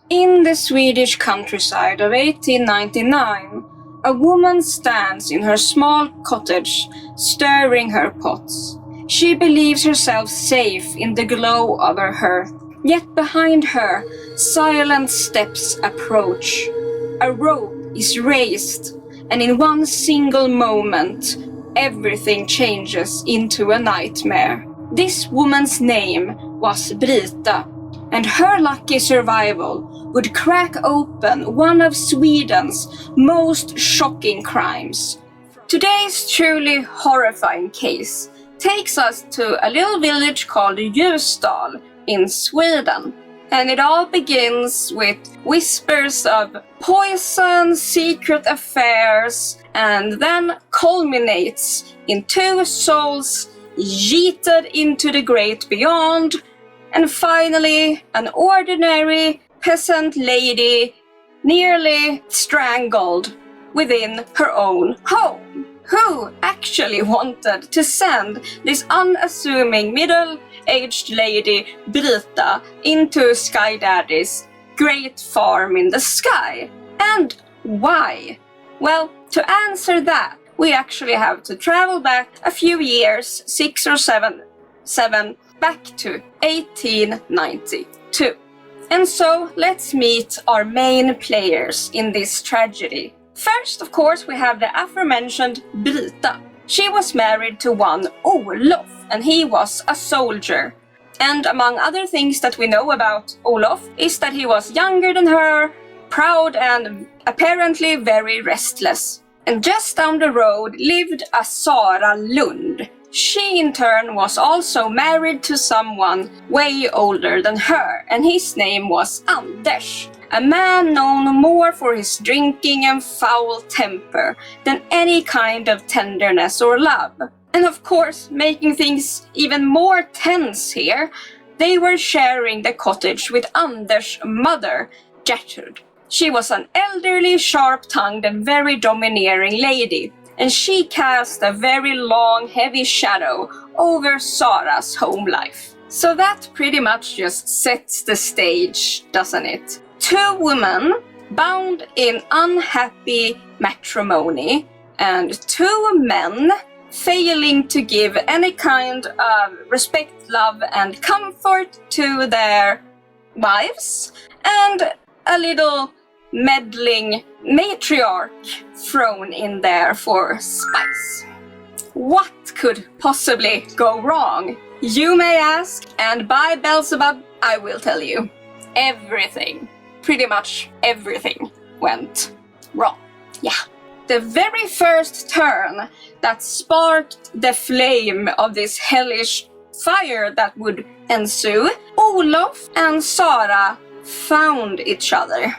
In the Swedish countryside of 1899, a woman stands in her small cottage, stirring her pots. She believes herself safe in the glow of her hearth. Yet behind her, silent steps approach. A rope is raised, and in one single moment, everything changes into a nightmare. This woman's name was Brita, and her lucky survival would crack open one of Sweden's most shocking crimes. Today's truly horrifying case takes us to a little village called Ljusdal in Sweden. And it all begins with whispers of poison, secret affairs, and then culminates in two souls yeeted into the great beyond, and finally an ordinary peasant lady nearly strangled within her own home, who actually wanted to send this unassuming middle-aged lady, Brita, into Sky Daddy's great farm in the sky. And why? Well, to answer that, we actually have to travel back a few years, 6 or 7, back to 1892. And so let's meet our main players in this tragedy. First, of course, we have the aforementioned Brita. She was married to one Olof, and he was a soldier. And among other things that we know about Olof is that he was younger than her, proud and apparently very restless. And just down the road lived a Sara Lund. She in turn was also married to someone way older than her, and his name was Anders, a man known more for his drinking and foul temper than any kind of tenderness or love. And of course, making things even more tense here, they were sharing the cottage with Anders' mother, Gertrud. She was an elderly, sharp-tongued and very domineering lady, and she cast a very long, heavy shadow over Sara's home life. So that pretty much just sets the stage, doesn't it? Two women bound in unhappy matrimony, and two men failing to give any kind of respect, love, and comfort to their wives, and a little meddling matriarch thrown in there for spice. What could possibly go wrong? You may ask, and by Beelzebub, I will tell you. Everything, pretty much everything, went wrong. Yeah. The very first turn that sparked the flame of this hellish fire that would ensue, Olof and Sara found each other.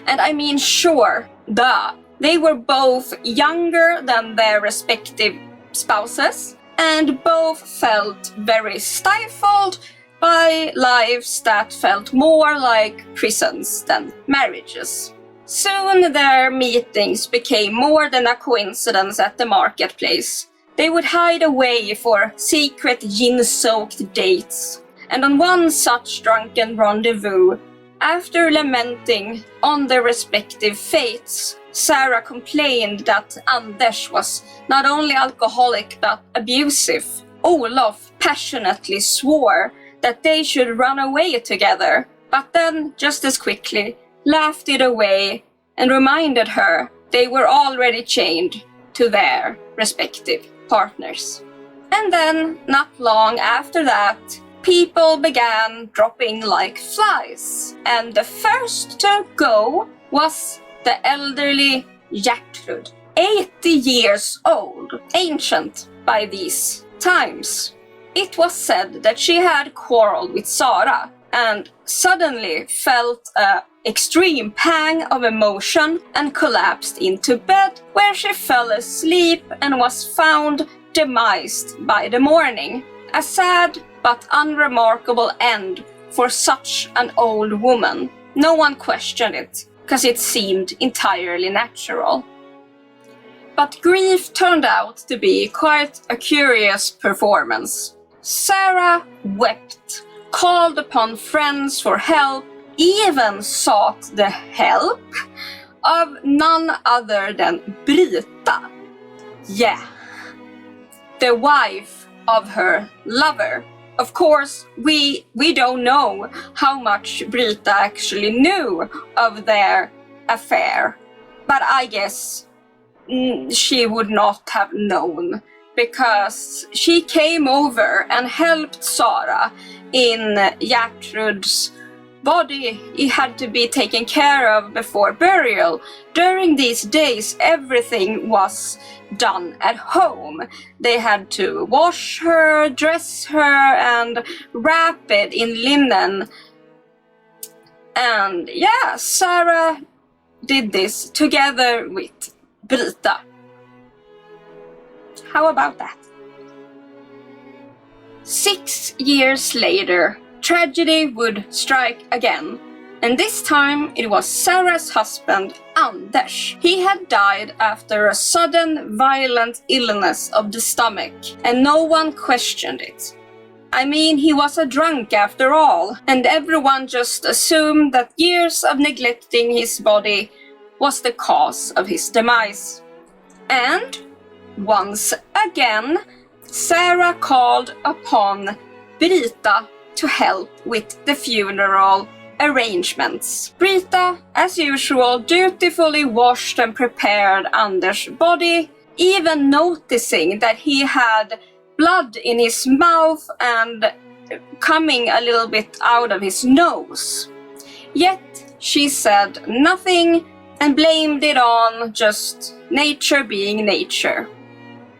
And I mean, sure, duh. They were both younger than their respective spouses, and both felt very stifled by lives that felt more like prisons than marriages. Soon their meetings became more than a coincidence at the marketplace. They would hide away for secret gin-soaked dates, and on one such drunken rendezvous, after lamenting on their respective fates, Sarah complained that Anders was not only alcoholic but abusive. Olof passionately swore that they should run away together, but then, just as quickly, laughed it away and reminded her they were already chained to their respective partners. And then, not long after that, people began dropping like flies, and the first to go was the elderly Gertrud, 80 years old, ancient by these times. It was said that she had quarreled with Sara and suddenly felt an extreme pang of emotion and collapsed into bed, where she fell asleep and was found demised by the morning. A sad but unremarkable end for such an old woman. No one questioned it, because it seemed entirely natural. But grief turned out to be quite a curious performance. Sarah wept, called upon friends for help, even sought the help of none other than Brita. Yeah, the wife of her lover. Of course, we don't know how much Brita actually knew of their affair, but I guess she would not have known, because she came over and helped Sara in Gertrud's body. It had to be taken care of before burial. During these days, everything was done at home. They had to wash her, dress her, and wrap it in linen. And yeah, Sara did this together with Brita. How about that? 6 years later, tragedy would strike again, and this time it was Sara's husband, Anders. He had died after a sudden violent illness of the stomach, and no one questioned it. I mean, he was a drunk after all, and everyone just assumed that years of neglecting his body was the cause of his demise. And once again, Sara called upon Brita to help with the funeral arrangements. Brita, as usual, dutifully washed and prepared Anders' body, even noticing that he had blood in his mouth and coming a little bit out of his nose. Yet she said nothing and blamed it on just nature being nature.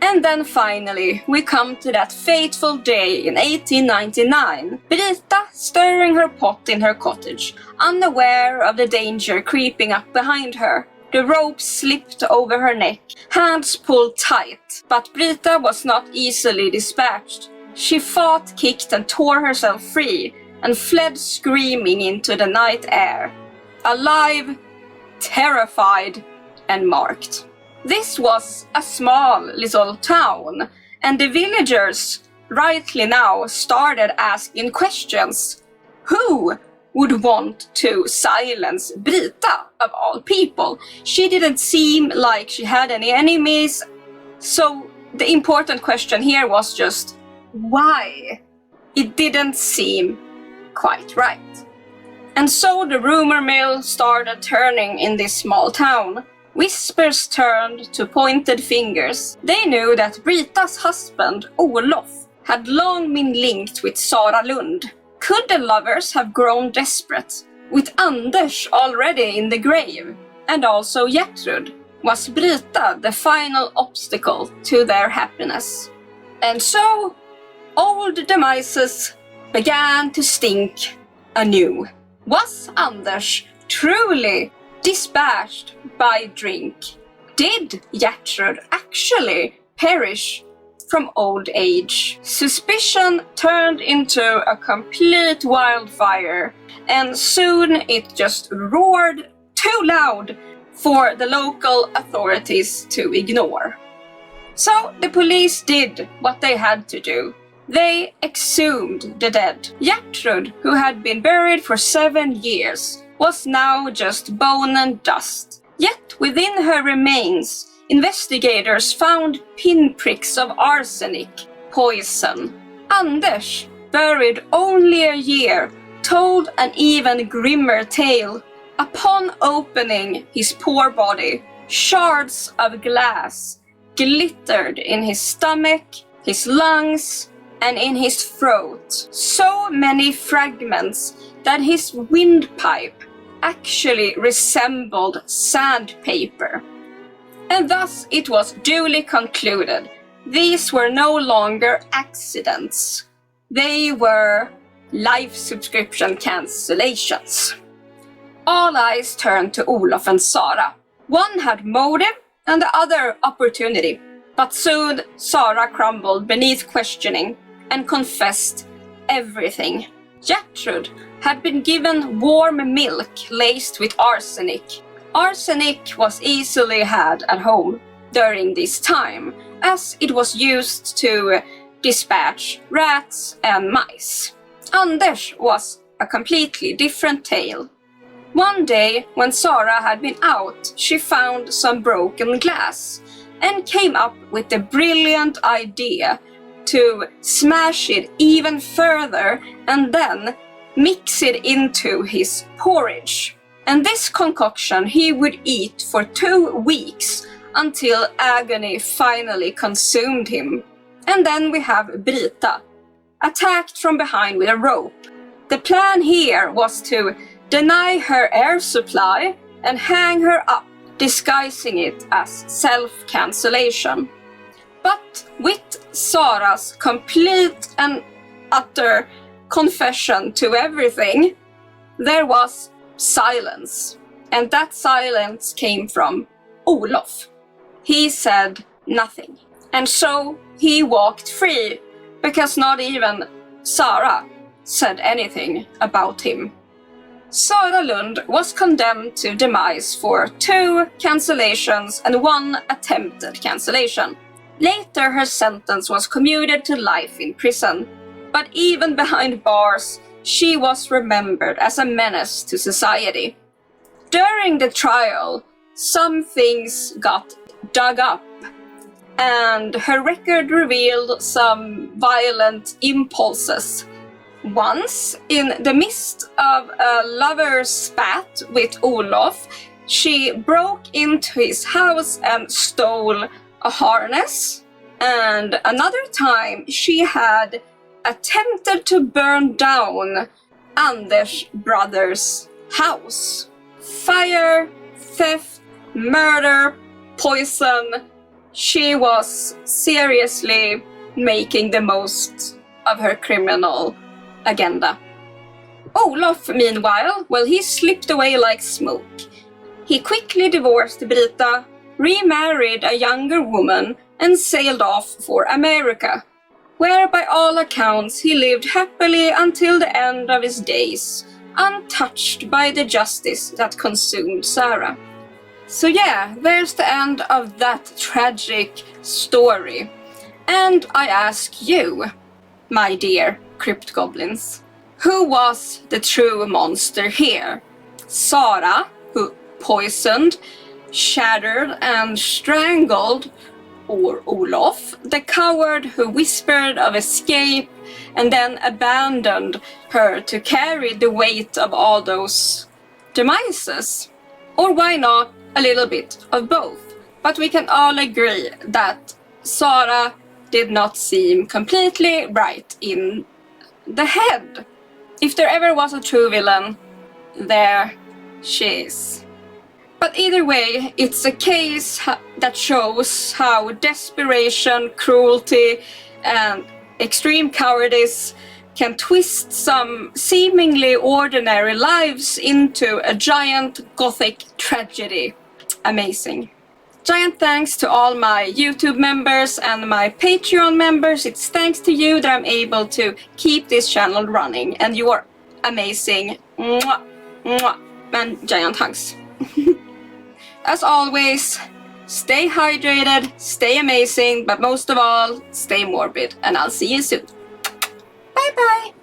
And then finally, we come to that fateful day in 1899. Brita stirring her pot in her cottage, unaware of the danger creeping up behind her. The rope slipped over her neck, hands pulled tight, but Brita was not easily dispatched. She fought, kicked, and tore herself free, and fled screaming into the night air. Alive, terrified, and marked. This was a small little town, and the villagers, rightly now, started asking questions. Who would want to silence Brita, of all people? She didn't seem like she had any enemies, so the important question here was just, why? It didn't seem quite right. And so the rumor mill started turning in this small town. Whispers turned to pointed fingers. They knew that Brita's husband, Olof, had long been linked with Sara Lund. Could the lovers have grown desperate, with Anders already in the grave, and also Gertrud? Was Brita the final obstacle to their happiness? And so, old demises began to stink anew. Was Anders truly dispatched by drink? Did Gertrud actually perish from old age? Suspicion turned into a complete wildfire, and soon it just roared too loud for the local authorities to ignore. So the police did what they had to do. They exhumed the dead. Gertrud, who had been buried for 7 years, was now just bone and dust. Yet within her remains, investigators found pinpricks of arsenic, poison. Anders, buried only a year, told an even grimmer tale. Upon opening his poor body, shards of glass glittered in his stomach, his lungs, and in his throat. So many fragments that his windpipe actually resembled sandpaper. And thus it was duly concluded these were no longer accidents. They were life subscription cancellations. All eyes turned to Olof and Sara. One had motive and the other opportunity. But soon Sara crumbled beneath questioning and confessed everything. Gertrud had been given warm milk laced with arsenic. Arsenic was easily had at home during this time, as it was used to dispatch rats and mice. Anders was a completely different tale. One day, when Sarah had been out, she found some broken glass and came up with the brilliant idea to smash it even further and then mix it into his porridge. And this concoction he would eat for 2 weeks until agony finally consumed him. And then we have Brita, attacked from behind with a rope. The plan here was to deny her air supply and hang her up, disguising it as self-cancellation. But with Sarah's complete and utter confession to everything, there was silence. And that silence came from Olof. He said nothing. And so he walked free, because not even Sarah said anything about him. Sara Lund was condemned to demise for 2 cancellations and 1 attempted cancellation. Later, her sentence was commuted to life in prison, but even behind bars, she was remembered as a menace to society. During the trial, some things got dug up, and her record revealed some violent impulses. Once, in the midst of a lover's spat with Olof, she broke into his house and stole a harness. And another time, she had attempted to burn down Anders' brother's house. Fire, theft, murder, poison. She was seriously making the most of her criminal agenda. Olof, meanwhile, well, he slipped away like smoke. He quickly divorced Brita, remarried a younger woman, and sailed off for America, where by all accounts he lived happily until the end of his days, untouched by the justice that consumed Sarah. So yeah, there's the end of that tragic story. And I ask you, my dear crypt goblins, who was the true monster here? Sarah, who poisoned, shattered, and strangled, or Olof, the coward who whispered of escape and then abandoned her to carry the weight of all those demises? Or why not a little bit of both? But we can all agree that Sarah did not seem completely right in the head. If there ever was a true villain, there she is. But either way, it's a case that shows how desperation, cruelty, and extreme cowardice can twist some seemingly ordinary lives into a giant gothic tragedy. Amazing. Giant thanks to all my YouTube members and my Patreon members. It's thanks to you that I'm able to keep this channel running, and you are amazing. Mwah, mwah, and giant hugs. As always, stay hydrated, stay amazing, but most of all, stay morbid, and I'll see you soon. Bye bye!